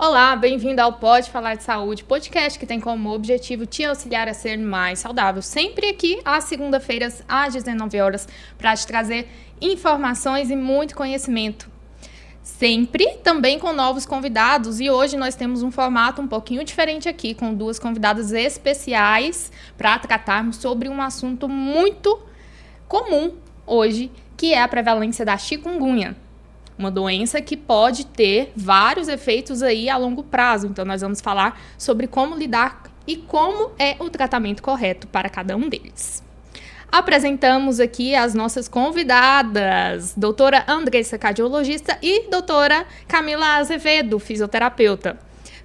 Olá, bem-vindo ao Pode Falar de Saúde, podcast que tem como objetivo te auxiliar a ser mais saudável. Sempre aqui, às segunda-feiras, às 19 horas, para te trazer informações e muito conhecimento. Sempre também com novos convidados, e hoje nós temos um formato um pouquinho diferente aqui, com duas convidadas especiais para tratarmos sobre um assunto muito comum hoje, que é a prevalência da chikungunya. Uma doença que pode ter vários efeitos aí a longo prazo. Então, nós vamos falar sobre como lidar e como é o tratamento correto para cada um deles. Apresentamos aqui as nossas convidadas, doutora Andressa, cardiologista, e doutora Camila Azevedo, fisioterapeuta.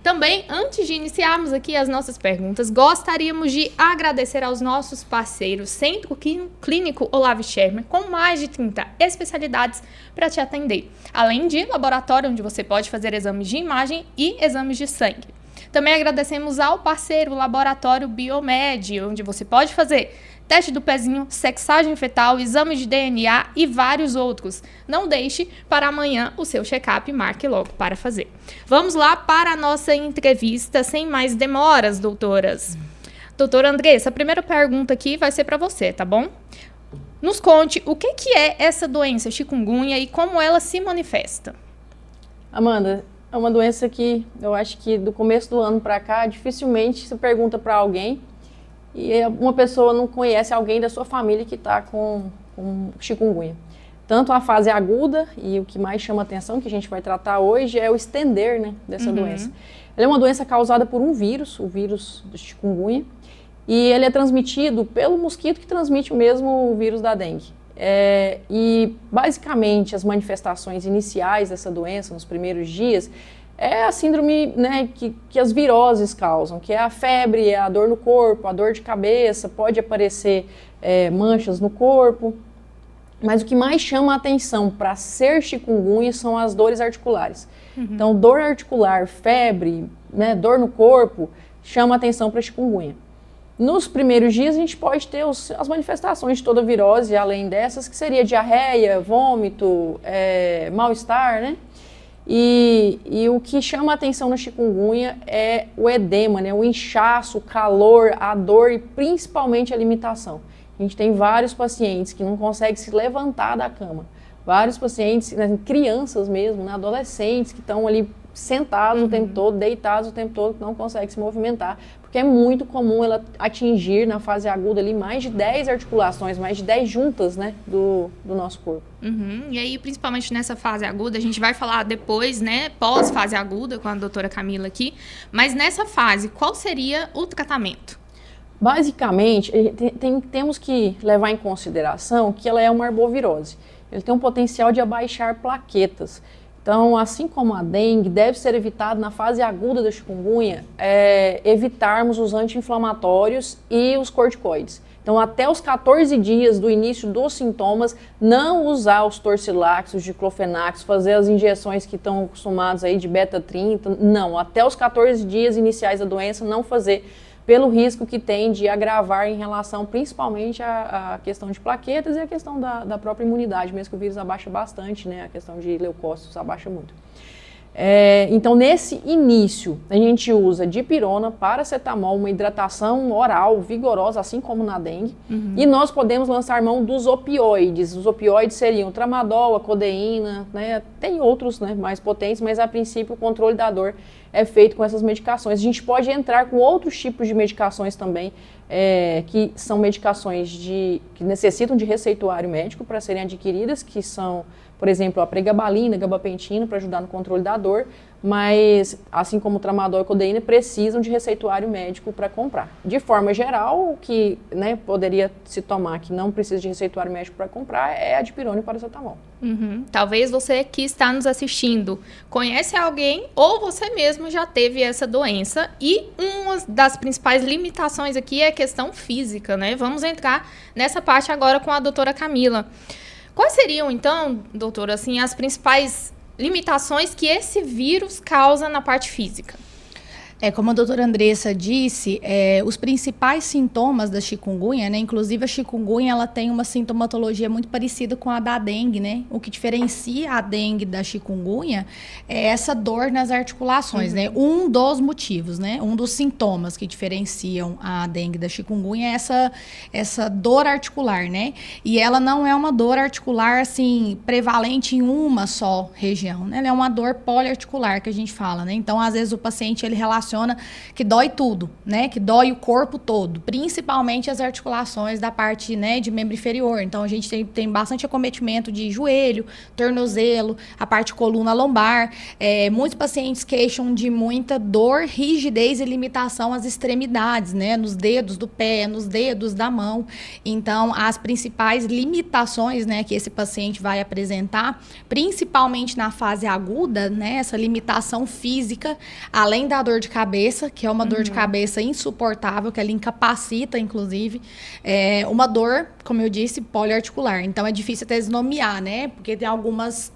Também, antes de iniciarmos aqui as nossas perguntas, gostaríamos de agradecer aos nossos parceiros, Centro Clínico Olavo Schermer, com mais de 30 especialidades para te atender, além de laboratório onde você pode fazer exames de imagem e exames de sangue. Também agradecemos ao parceiro Laboratório Biomed, onde você pode fazer teste do pezinho, sexagem fetal, exame de DNA e vários outros. Não deixe para amanhã o seu check-up e marque logo para fazer. Vamos lá para a nossa entrevista, sem mais demoras, doutoras. Doutora Andressa, a primeira pergunta aqui vai ser para você, tá bom? Nos conte o que é essa doença chikungunya e como ela se manifesta. Amanda, é uma doença que eu acho que do começo do ano para cá, dificilmente se pergunta para alguém e uma pessoa não conhece alguém da sua família que está com chikungunya. Tanto a fase aguda, e o que mais chama atenção, que a gente vai tratar hoje, é o estender, né, dessa doença. Ela é uma doença causada por um vírus, o vírus do chikungunya, e ele é transmitido pelo mosquito que transmite o mesmo vírus da dengue. E basicamente as manifestações iniciais dessa doença, nos primeiros dias, é a síndrome, né, que as viroses causam, que é a febre, é a dor no corpo, a dor de cabeça, pode aparecer manchas no corpo, mas o que mais chama a atenção para ser chikungunya são as dores articulares. Então, dor articular, febre, né, dor no corpo, chama a atenção para chikungunya. Nos primeiros dias a gente pode ter as manifestações de toda a virose, além dessas, que seria diarreia, vômito, mal-estar, né? E o que chama a atenção na chikungunya é o edema, né? O inchaço, o calor, a dor e principalmente a limitação. A gente tem vários pacientes que não conseguem se levantar da cama. Vários pacientes, né, crianças mesmo, né, adolescentes que estão ali sentados o tempo todo, deitados o tempo todo, que não conseguem se movimentar, porque é muito comum ela atingir na fase aguda ali mais de 10 articulações, mais de 10 juntas, né, do nosso corpo. E aí, principalmente nessa fase aguda, a gente vai falar depois, né, pós-fase aguda, com a doutora Camila aqui, mas nessa fase, qual seria o tratamento? Basicamente, temos que levar em consideração que ela é uma arbovirose. Ele tem um potencial de abaixar plaquetas. Então, assim como a dengue, deve ser evitado na fase aguda da chikungunya, evitarmos os anti-inflamatórios e os corticoides. Então, até os 14 dias do início dos sintomas, não usar os torcilax, os diclofenax, fazer as injeções que estão acostumados aí de beta-30, não. Até os 14 dias iniciais da doença, não fazer, pelo risco que tem de agravar em relação principalmente à questão de plaquetas e a questão da própria imunidade, mesmo que o vírus abaixa bastante, né? A questão de leucócitos abaixa muito. Então, nesse início, a gente usa dipirona, paracetamol, uma hidratação oral vigorosa, assim como na dengue, e nós podemos lançar mão dos opioides. Os opioides seriam o tramadol, a codeína, né? Tem outros, né, mais potentes, mas a princípio o controle da dor é feito com essas medicações. A gente pode entrar com outros tipos de medicações também, que são medicações que necessitam de receituário médico para serem adquiridas, que são, por exemplo, a pregabalina, gabapentina, para ajudar no controle da dor, mas, assim como o tramadol e codeína, precisam de receituário médico para comprar. De forma geral, o que, né, poderia se tomar que não precisa de receituário médico para comprar é a dipirona e paracetamol. Talvez você que está nos assistindo conhece alguém ou você mesmo já teve essa doença e uma das principais limitações aqui é a questão física, né? Vamos entrar nessa parte agora com a doutora Camila. Quais seriam, então, doutora, assim, as principais limitações que esse vírus causa na parte física? Como a doutora Andressa disse, os principais sintomas da chikungunya, né? Inclusive a chikungunya, ela tem uma sintomatologia muito parecida com a da dengue, né? O que diferencia a dengue da chikungunya é essa dor nas articulações, né? Um dos motivos, né? Um dos sintomas que diferenciam a dengue da chikungunya é essa dor articular, né? E ela não é uma dor articular, assim, prevalente em uma só região, né? Ela é uma dor poliarticular que a gente fala, né? Então, às vezes, o paciente, ele relaciona que dói tudo, né? Que dói o corpo todo, principalmente as articulações da parte, né, de membro inferior. Então, a gente tem bastante acometimento de joelho, tornozelo, a parte coluna lombar. Muitos pacientes queixam de muita dor, rigidez e limitação às extremidades, né? Nos dedos do pé, nos dedos da mão. Então, as principais limitações, né, que esse paciente vai apresentar, principalmente na fase aguda, né? Essa limitação física, além da dor de cabeça, que é uma dor de cabeça insuportável, que ela incapacita, inclusive. Uma dor, como eu disse, poliarticular. Então, é difícil até nomear, né? Porque tem algumas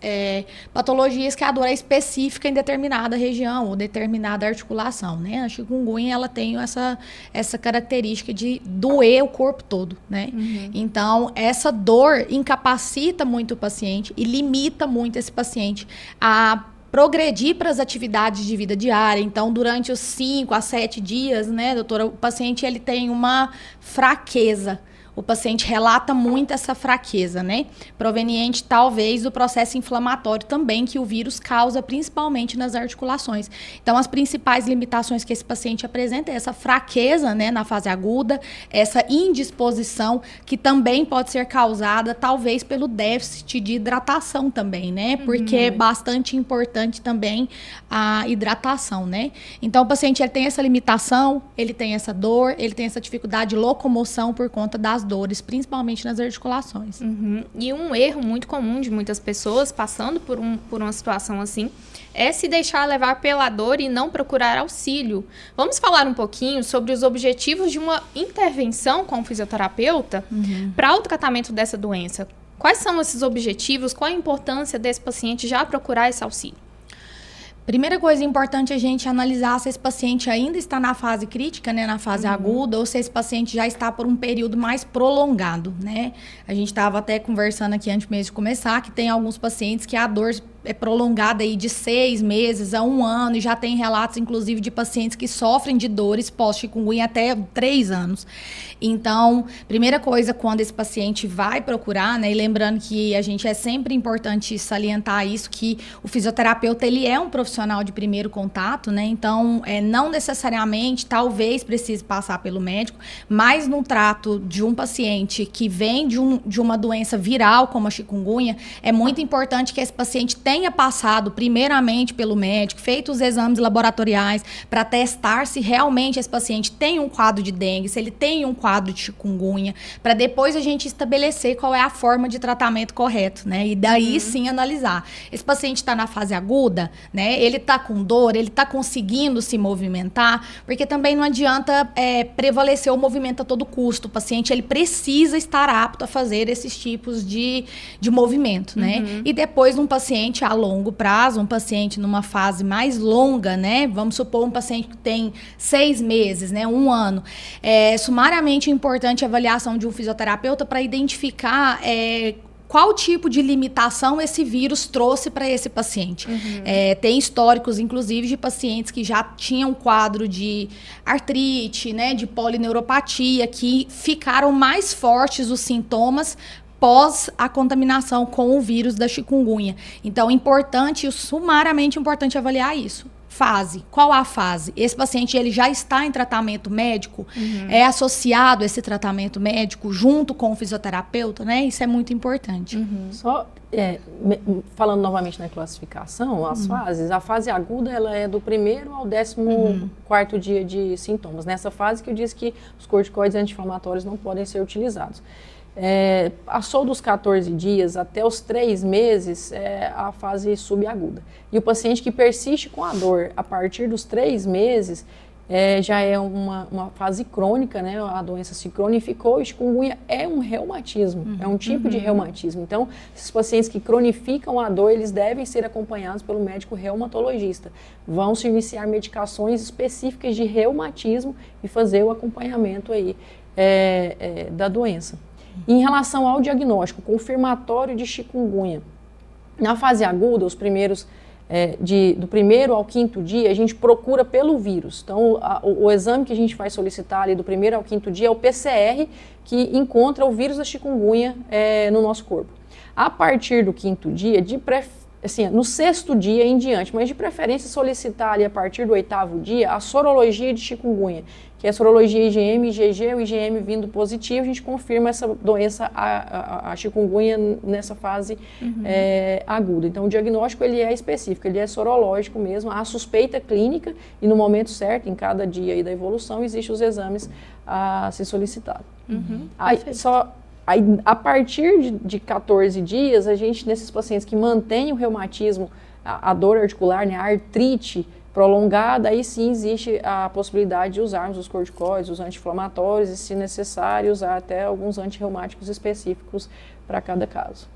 patologias que a dor é específica em determinada região ou determinada articulação, né? A chikungunya, ela tem essa característica de doer o corpo todo, né? Então, essa dor incapacita muito o paciente e limita muito esse paciente a progredir para as atividades de vida diária. Então, durante os 5 a 7 dias, né, doutora, o paciente, ele tem uma fraqueza. O paciente relata muito essa fraqueza, né? Proveniente, talvez, do processo inflamatório também que o vírus causa, principalmente nas articulações. Então, as principais limitações que esse paciente apresenta é essa fraqueza, né, na fase aguda, essa indisposição, que também pode ser causada, talvez, pelo déficit de hidratação também, né? Porque é bastante importante também a hidratação, né? Então, o paciente, ele tem essa limitação, ele tem essa dor, ele tem essa dificuldade de locomoção por conta das dores, principalmente nas articulações. E um erro muito comum de muitas pessoas passando por uma situação assim é se deixar levar pela dor e não procurar auxílio. Vamos falar um pouquinho sobre os objetivos de uma intervenção com o fisioterapeuta para o tratamento dessa doença. Quais são esses objetivos? Qual a importância desse paciente já procurar esse auxílio? Primeira coisa importante é a gente analisar se esse paciente ainda está na fase crítica, né, na fase aguda, ou se esse paciente já está por um período mais prolongado, né? A gente estava até conversando aqui antes mesmo de começar, que tem alguns pacientes que a dor é prolongada aí de 6 meses a 1 ano, e já tem relatos, inclusive, de pacientes que sofrem de dores pós-chikungunya até 3 anos. Então, primeira coisa, quando esse paciente vai procurar, né, e lembrando que a gente é sempre importante salientar isso, que o fisioterapeuta, ele é um profissional de primeiro contato, né, então, não necessariamente, talvez precise passar pelo médico, mas no trato de um paciente que vem de uma doença viral, como a chikungunya, é muito importante que esse paciente tenha passado primeiramente pelo médico, feito os exames laboratoriais para testar se realmente esse paciente tem um quadro de dengue, se ele tem um quadro de chikungunya, para depois a gente estabelecer qual é a forma de tratamento correto, né? E daí sim analisar. Esse paciente está na fase aguda, né? Ele está com dor, ele está conseguindo se movimentar, porque também não adianta prevalecer o movimento a todo custo. O paciente, ele precisa estar apto a fazer esses tipos de movimento, né? E depois um paciente a longo prazo, um paciente numa fase mais longa, né? Vamos supor um paciente que tem 6 meses, né? 1 ano. É sumariamente importante a avaliação de um fisioterapeuta para identificar qual tipo de limitação esse vírus trouxe para esse paciente. Tem históricos, inclusive, de pacientes que já tinham quadro de artrite, né? De polineuropatia, que ficaram mais fortes os sintomas pós a contaminação com o vírus da chikungunya. Então, sumariamente importante avaliar isso. Fase. Qual a fase? Esse paciente, ele já está em tratamento médico? É associado a esse tratamento médico junto com o fisioterapeuta, né? Isso é muito importante. Só falando novamente na classificação, as fases, a fase aguda, ela é do 1º ao 14º dia de sintomas. Nessa fase que eu disse que os corticoides anti-inflamatórios não podem ser utilizados. Passou dos 14 dias até os 3 meses a fase subaguda. E o paciente que persiste com a dor a partir dos 3 meses, já é uma fase crônica, né? A doença se cronificou, e chikungunya é um reumatismo, é um tipo de reumatismo. Então, esses pacientes que cronificam a dor, eles devem ser acompanhados pelo médico reumatologista. Vão se iniciar medicações específicas de reumatismo e fazer o acompanhamento aí da doença. Em relação ao diagnóstico confirmatório de chikungunya, na fase aguda, os primeiros do primeiro ao quinto dia, a gente procura pelo vírus. Então, o exame que a gente vai solicitar ali do primeiro ao quinto dia é o PCR, que encontra o vírus da chikungunya no nosso corpo. A partir do quinto dia, no sexto dia em diante, mas de preferência solicitar ali a partir do oitavo dia a sorologia de chikungunya, que é a sorologia IgM e IgG, o IgM vindo positivo, a gente confirma essa doença, a chikungunya nessa fase aguda. Então, o diagnóstico ele é específico, ele é sorológico mesmo, há suspeita clínica e no momento certo, em cada dia aí da evolução, existem os exames a ser solicitado. Aí, a partir de 14 dias, a gente, nesses pacientes que mantêm o reumatismo, a dor articular, né, a artrite prolongada, aí sim existe a possibilidade de usarmos os corticoides, os anti-inflamatórios e, se necessário, usar até alguns antirreumáticos específicos para cada caso.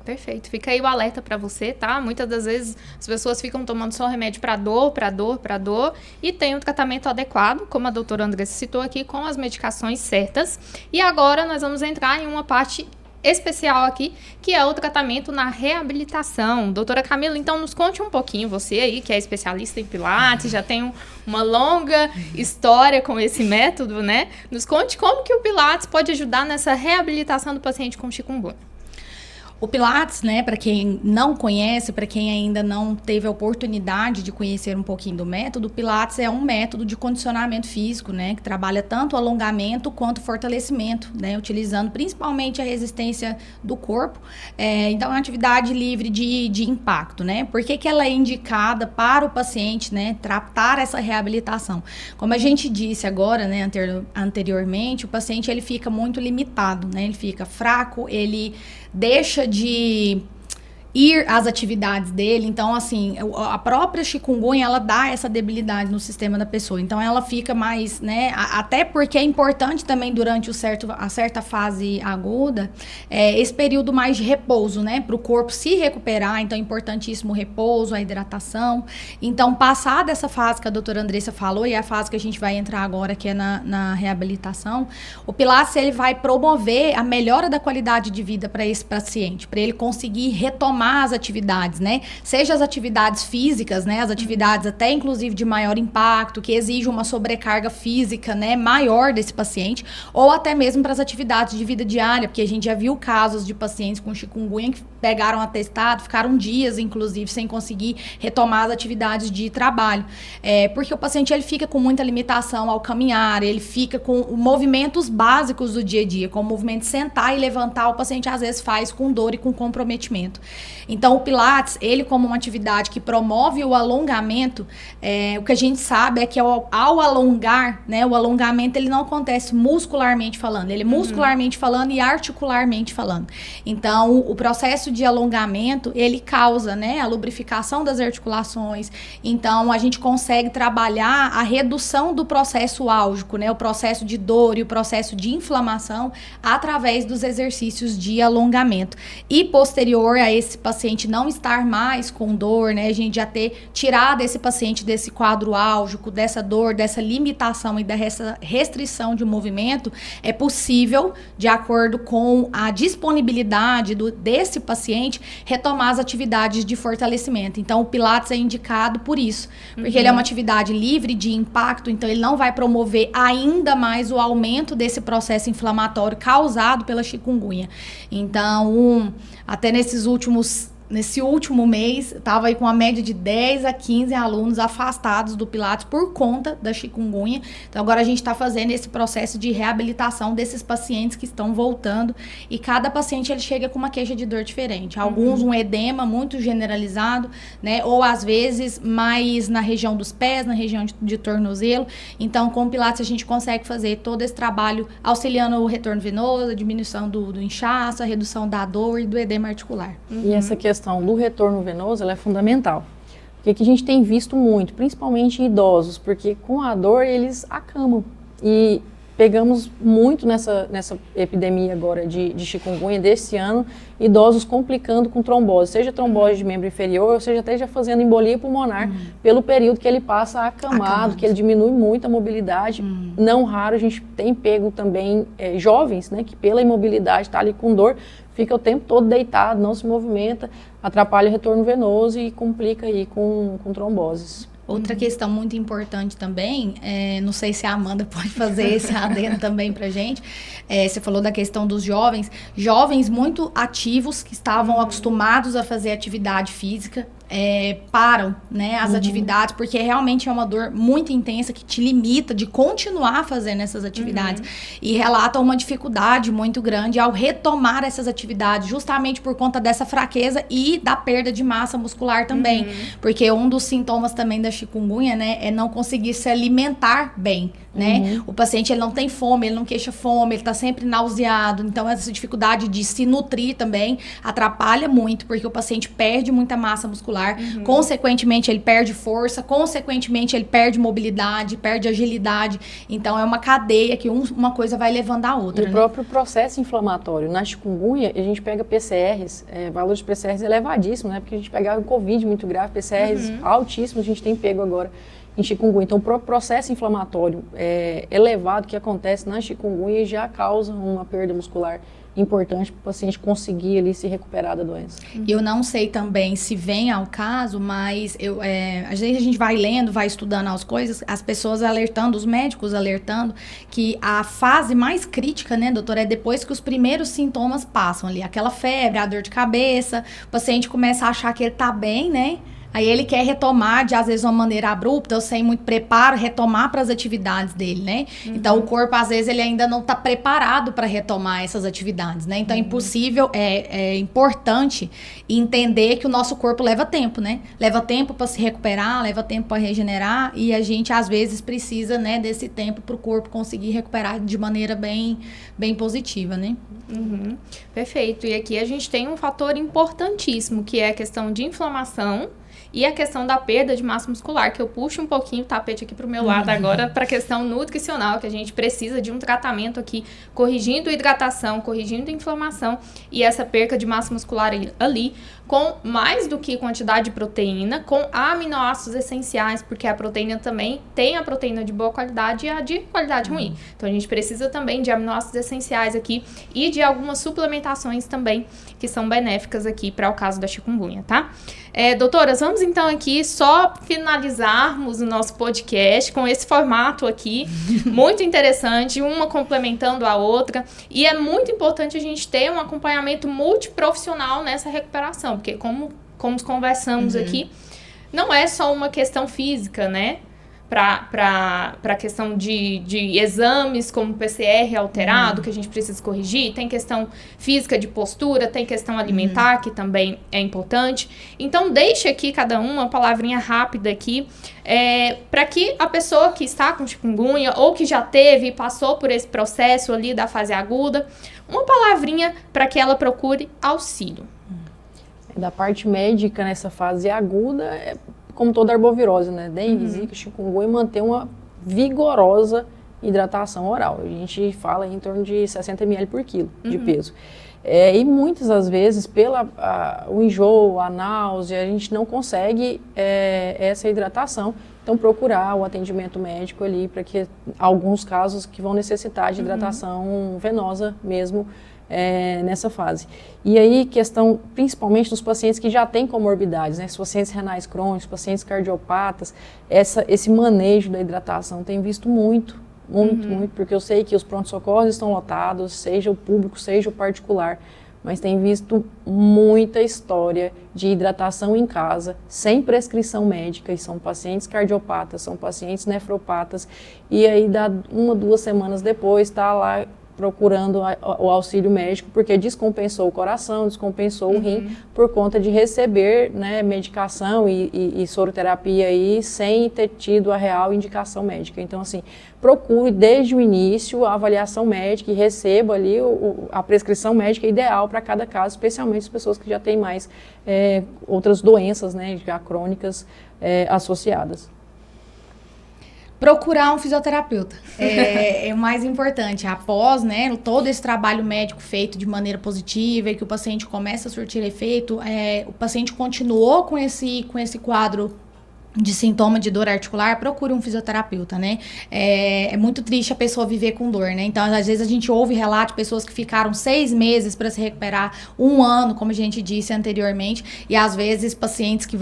Perfeito. Fica aí o alerta para você, tá? Muitas das vezes as pessoas ficam tomando só remédio para dor, e tem um tratamento adequado, como a doutora Andressa citou aqui, com as medicações certas. E agora nós vamos entrar em uma parte especial aqui, que é o tratamento na reabilitação. Doutora Camila, então nos conte um pouquinho, você aí que é especialista em Pilates, já tem uma longa história com esse método, né? Nos conte como que o Pilates pode ajudar nessa reabilitação do paciente com chikungunya. O Pilates, né, para quem não conhece, para quem ainda não teve a oportunidade de conhecer um pouquinho do método, o Pilates é um método de condicionamento físico, né, que trabalha tanto o alongamento quanto o fortalecimento, né, utilizando principalmente a resistência do corpo. Então, é uma atividade livre de impacto, né? Por que ela é indicada para o paciente, né, tratar essa reabilitação? Como a gente disse agora, né, anteriormente, o paciente ele fica muito limitado, né? Ele fica fraco, ele deixa de ir às atividades dele. Então, assim, a própria chikungunya, ela dá essa debilidade no sistema da pessoa. Então, ela fica mais, né, até porque é importante também durante a certa fase aguda, esse período mais de repouso, né, para o corpo se recuperar. Então, é importantíssimo o repouso, a hidratação. Então, passada essa fase que a doutora Andressa falou, e é a fase que a gente vai entrar agora, que é na reabilitação, o Pilates, ele vai promover a melhora da qualidade de vida para esse paciente, para ele conseguir retomar as atividades, né? Seja as atividades físicas, né? As atividades até inclusive de maior impacto, que exigem uma sobrecarga física, né, maior desse paciente, ou até mesmo para as atividades de vida diária, porque a gente já viu casos de pacientes com chikungunya que pegaram atestado, ficaram dias, inclusive, sem conseguir retomar as atividades de trabalho. Porque o paciente ele fica com muita limitação ao caminhar, ele fica com movimentos básicos do dia a dia, como o movimento de sentar e levantar, o paciente às vezes faz com dor e com comprometimento. Então, o Pilates, ele como uma atividade que promove o alongamento, o que a gente sabe é que ao alongar, né, o alongamento ele não acontece muscularmente falando, ele é muscularmente falando e articularmente falando. Então, o processo de alongamento, ele causa, né, a lubrificação das articulações. Então, a gente consegue trabalhar a redução do processo álgico, né, o processo de dor e o processo de inflamação através dos exercícios de alongamento. E posterior a esse paciente não estar mais com dor, né, a gente já ter tirado esse paciente desse quadro álgico, dessa dor, dessa limitação e dessa restrição de movimento, é possível, de acordo com a disponibilidade desse paciente, retomar as atividades de fortalecimento. Então, o Pilates é indicado por isso, porque ele é uma atividade livre de impacto, então ele não vai promover ainda mais o aumento desse processo inflamatório causado pela chikungunya. Então, até nesse último mês, estava aí com uma média de 10 a 15 alunos afastados do Pilates por conta da chikungunya. Então, agora a gente está fazendo esse processo de reabilitação desses pacientes que estão voltando. E cada paciente, ele chega com uma queixa de dor diferente. Alguns, um edema muito generalizado, né? Ou, às vezes, mais na região dos pés, na região de tornozelo. Então, com o Pilates, a gente consegue fazer todo esse trabalho auxiliando o retorno venoso, a diminuição do inchaço, a redução da dor e do edema articular. E essa questão do retorno venoso, ela é fundamental. O que a gente tem visto muito, principalmente em idosos, porque com a dor eles acamam. E pegamos muito nessa epidemia agora de chikungunya desse ano, idosos complicando com trombose, seja trombose de membro inferior, ou seja até já fazendo embolia pulmonar, pelo período que ele passa acamado, que ele diminui muito a mobilidade. Não raro a gente tem pego também jovens, né, que pela imobilidade está ali com dor, fica o tempo todo deitado, não se movimenta, atrapalha o retorno venoso e complica aí com tromboses. Outra questão muito importante também, não sei se a Amanda pode fazer esse adendo também pra gente, você falou da questão dos jovens muito ativos que estavam acostumados a fazer atividade física, param, né, as atividades, porque realmente é uma dor muito intensa que te limita de continuar fazendo essas atividades e relatam uma dificuldade muito grande ao retomar essas atividades, justamente por conta dessa fraqueza e da perda de massa muscular também, porque um dos sintomas também da chikungunya, né, é não conseguir se alimentar bem, né, o paciente ele não tem fome, ele não queixa fome, ele tá sempre nauseado, então essa dificuldade de se nutrir também atrapalha muito, porque o paciente perde muita massa muscular, consequentemente ele perde força, consequentemente ele perde mobilidade, perde agilidade, então é uma cadeia que uma coisa vai levando a outra. E o próprio processo inflamatório, na chikungunya a gente pega PCRs, valores de PCRs elevadíssimos, né, porque a gente pegava o Covid muito grave, PCRs altíssimos, a gente tem pego agora em chikungunya. Então o próprio processo inflamatório elevado que acontece na chikungunya já causa uma perda muscular importante para o paciente conseguir ali se recuperar da doença. Eu não sei também se vem ao caso, mas às vezes a gente vai lendo, vai estudando as coisas, as pessoas alertando, os médicos alertando que a fase mais crítica, né, doutora, é depois que os primeiros sintomas passam ali, aquela febre, a dor de cabeça, o paciente começa a achar que ele tá bem, né? Aí ele quer retomar, às vezes, de uma maneira abrupta, ou sem muito preparo, retomar para as atividades dele, né? Então, o corpo, às vezes, ele ainda não está preparado para retomar essas atividades, né? Então, é impossível, é importante entender que o nosso corpo leva tempo, né? Leva tempo para se recuperar, leva tempo para regenerar, e a gente, às vezes, precisa, né, desse tempo para o corpo conseguir recuperar de maneira bem positiva, né? Perfeito. E aqui a gente tem um fator importantíssimo, que é a questão de inflamação, e a questão da perda de massa muscular, que eu puxo um pouquinho o tapete aqui para o meu lado agora, para a questão nutricional, que a gente precisa de um tratamento aqui, corrigindo hidratação, corrigindo inflamação e essa perca de massa muscular ali, com mais do que quantidade de proteína, com aminoácidos essenciais, porque a proteína também tem a proteína de boa qualidade e a de qualidade ruim. Então, a gente precisa também de aminoácidos essenciais aqui e de algumas suplementações também, que são benéficas aqui para o caso da chikungunya, tá? Doutoras, vamos então aqui só finalizarmos o nosso podcast com esse formato aqui, muito interessante, uma complementando a outra, e é muito importante a gente ter um acompanhamento multiprofissional nessa recuperação, porque como conversamos aqui, não é só uma questão física, né? Para a questão de exames como PCR alterado, que a gente precisa corrigir, tem questão física de postura, tem questão alimentar, que também é importante. Então, deixe aqui cada uma palavrinha rápida aqui, para que a pessoa que está com chikungunya, ou que já teve e passou por esse processo ali da fase aguda, uma palavrinha para que ela procure auxílio. Da parte médica, nessa fase aguda, como toda arbovirose, né? Dengue, zika, chikungunya, manter uma vigorosa hidratação oral. A gente fala em torno de 60 ml por quilo de peso. E muitas das vezes, o enjoo, a náusea, a gente não consegue essa hidratação. Então, procurar o atendimento médico ali, para que alguns casos que vão necessitar de hidratação venosa mesmo, nessa fase. E aí, questão principalmente dos pacientes que já têm comorbidades, né? Os pacientes renais crônicos, pacientes cardiopatas, esse manejo da hidratação tem visto muito, porque eu sei que os pronto-socorros estão lotados, seja o público, seja o particular, mas tem visto muita história de hidratação em casa, sem prescrição médica, e são pacientes cardiopatas, são pacientes nefropatas, e aí 1 ou 2 semanas depois está lá procurando o auxílio médico porque descompensou o coração, descompensou o rim por conta de receber, né, medicação e soroterapia aí sem ter tido a real indicação médica. Então, assim, procure desde o início a avaliação médica e receba ali a prescrição médica ideal para cada caso, especialmente as pessoas que já têm mais outras doenças, né, já crônicas associadas. Procurar um fisioterapeuta é o mais importante. Após, né, todo esse trabalho médico feito de maneira positiva e que o paciente começa a surtir efeito, o paciente continuou com esse quadro de sintoma de dor articular, procure um fisioterapeuta, né? É muito triste a pessoa viver com dor, né? Então, às vezes a gente ouve relatos de pessoas que ficaram 6 meses para se recuperar, 1 ano, como a gente disse anteriormente, e às vezes pacientes que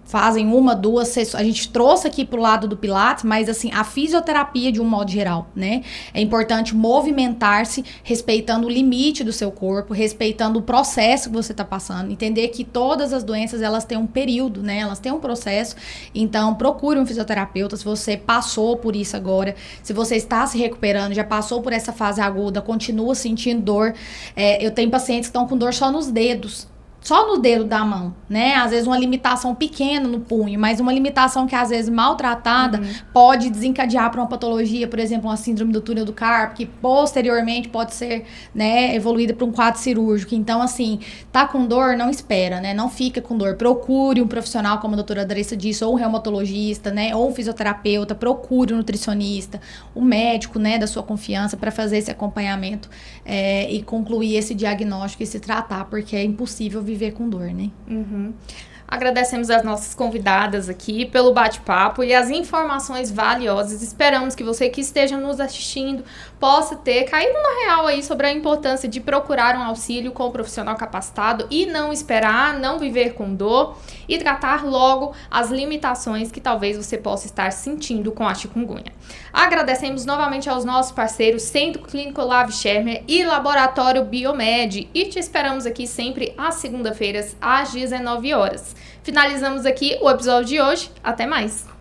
fazem 1, 2 sessões. A gente trouxe aqui pro lado do Pilates, mas assim, a fisioterapia de um modo geral, né? É importante movimentar-se, respeitando o limite do seu corpo, respeitando o processo que você tá passando. Entender que todas as doenças, elas têm um período, né? Elas têm um processo. Então, procure um fisioterapeuta se você passou por isso agora. Se você está se recuperando, já passou por essa fase aguda, continua sentindo dor. Eu tenho pacientes que estão com dor só nos dedos. Só no dedo da mão, né? Às vezes uma limitação pequena no punho, mas uma limitação que às vezes maltratada pode desencadear para uma patologia, por exemplo, uma síndrome do túnel do carpo, que posteriormente pode ser, né, evoluída para um quadro cirúrgico. Então, assim, tá com dor, não espera, né? Não fica com dor. Procure um profissional, como a doutora Andressa disse, ou um reumatologista, né? Ou um fisioterapeuta, procure um nutricionista, um médico, né, da sua confiança para fazer esse acompanhamento e concluir esse diagnóstico e se tratar, porque é impossível viver com dor, né? Agradecemos as nossas convidadas aqui pelo bate-papo e as informações valiosas. Esperamos que você que esteja nos assistindo possa ter caído na real aí sobre a importância de procurar um auxílio com um profissional capacitado e não esperar, não viver com dor e tratar logo as limitações que talvez você possa estar sentindo com a chikungunya. Agradecemos novamente aos nossos parceiros Centro Clínico Lav Schermer e Laboratório Biomed e te esperamos aqui sempre às segunda-feiras às 19 horas. Finalizamos aqui o episódio de hoje. Até mais!